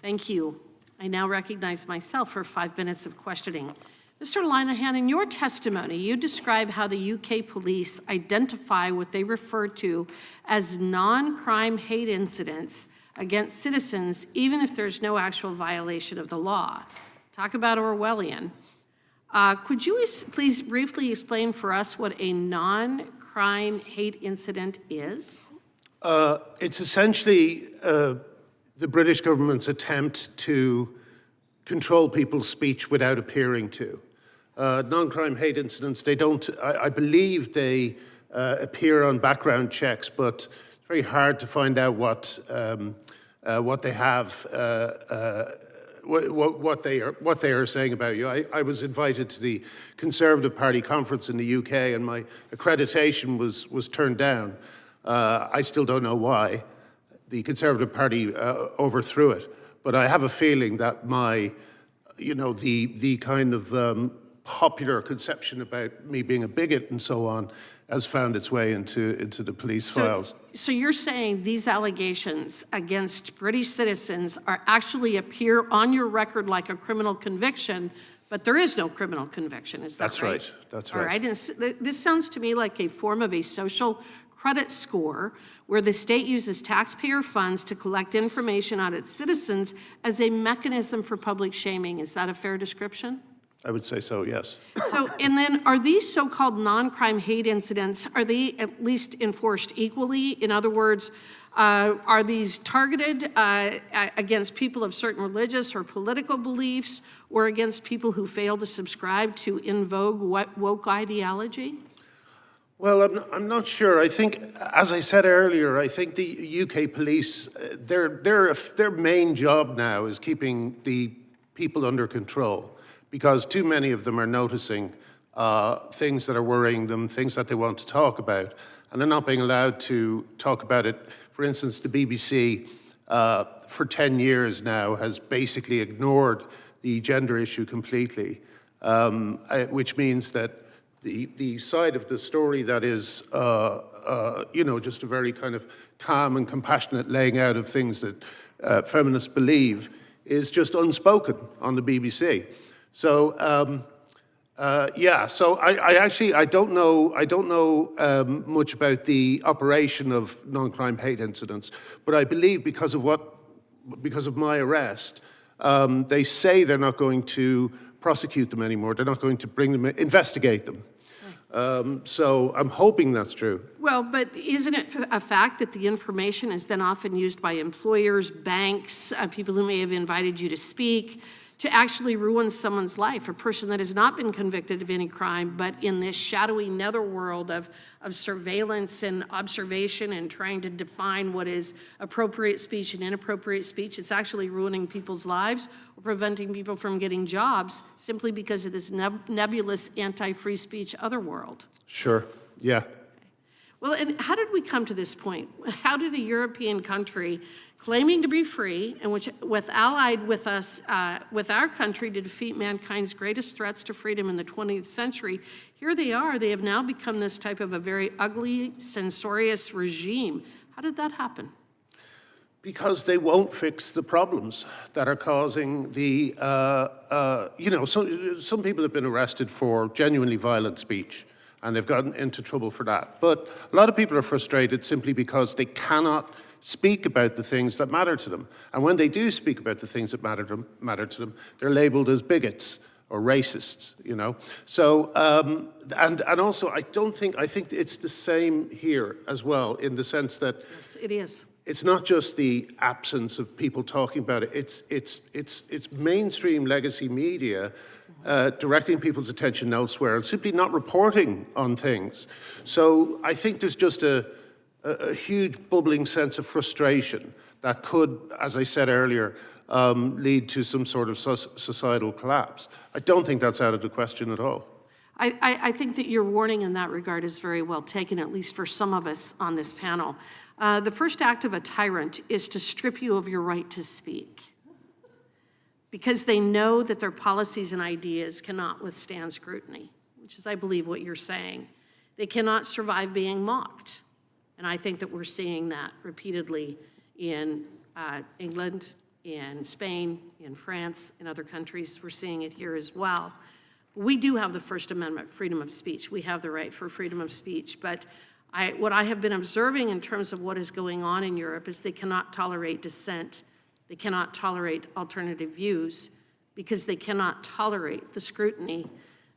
Thank you. I now recognize myself for 5 minutes of questioning. Mr. Linehan, in your testimony, you describe how the UK police identify what they refer to as non-crime hate incidents against citizens, even if there's no actual violation of the law. Talk about Orwellian. Could you please briefly explain for us what a non-crime hate incident is? It's essentially the British government's attempt to control people's speech without appearing to. Non-crime hate incidents, they don't, I believe they appear on background checks, but it's very hard to find out what they have, what they are saying about you. I was invited to the Conservative Party conference in the UK and my accreditation was turned down. I still don't know why. The Conservative Party overthrew it, but I have a feeling that my, the kind of popular conception about me being a bigot and so on has found its way into the police files. So you're saying these allegations against British citizens are actually appear on your record like a criminal conviction, but there is no criminal conviction, is that That's right? That's right. All right, this sounds to me like a form of a social credit score where the state uses taxpayer funds to collect information on its citizens as a mechanism for public shaming. Is that a fair description? I would say so, yes. So, and then are these so-called non-crime hate incidents, are they at least enforced equally? In other words, are these targeted against people of certain religious or political beliefs or against people who fail to subscribe to in vogue woke ideology? Well, I'm not sure. I think, as I said earlier, I think the UK police, their main job now is keeping the people under control, because too many of them are noticing things that are worrying them, things that they want to talk about, and they're not being allowed to talk about it. For instance, the BBC for 10 years now has basically ignored the gender issue completely, which means that the side of the story that is, just a very kind of calm and compassionate laying out of things that feminists believe is just unspoken on the BBC. So, so I don't know much about the operation of non-crime hate incidents, but I believe because of my arrest, they say they're not going to prosecute them anymore. They're not going to bring them, investigate them. So I'm hoping that's true. Well, but isn't it a fact that the information is then often used by employers, banks, people who may have invited you to speak, to actually ruin someone's life, a person that has not been convicted of any crime, but in this shadowy netherworld of surveillance and observation and trying to define what is appropriate speech and inappropriate speech, it's actually ruining people's lives or preventing people from getting jobs simply because of this nebulous anti-free speech otherworld. Sure, yeah. Well, and how did we come to this point? How did a European country claiming to be free and which allied with us, with our country to defeat mankind's greatest threats to freedom in the 20th century, here they are, they have now become this type of a very ugly, censorious regime. How did that happen? Because they won't fix the problems that are causing the, some people have been arrested for genuinely violent speech and they've gotten into trouble for that. But a lot of people are frustrated simply because they cannot speak about the things that matter to them. And when they do speak about the things that matter to them, they're labeled as bigots or racists, So, and also I think it's the same here as well, in the sense that yes, it is. It's not just the absence of people talking about it, it's mainstream legacy media directing people's attention elsewhere and simply not reporting on things. So I think there's just a huge bubbling sense of frustration that could, as I said earlier, lead to some sort of societal collapse. I don't think that's out of the question at all. I think that your warning in that regard is very well taken, at least for some of us on this panel. The first act of a tyrant is to strip you of your right to speak, because they know that their policies and ideas cannot withstand scrutiny, which is, I believe, what you're saying. They cannot survive being mocked. And I think that we're seeing that repeatedly in England, in Spain, in France, in other countries. We're seeing it here as well. We do have the First Amendment, freedom of speech. We have the right for freedom of speech. But what I have been observing in terms of what is going on in Europe is they cannot tolerate dissent. They cannot tolerate alternative views because they cannot tolerate the scrutiny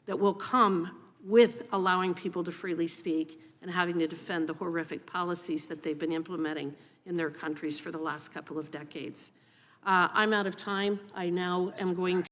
that will come with allowing people to freely speak and having to defend the horrific policies that they've been implementing in their countries for the last couple of decades. I'm out of time. I now am going to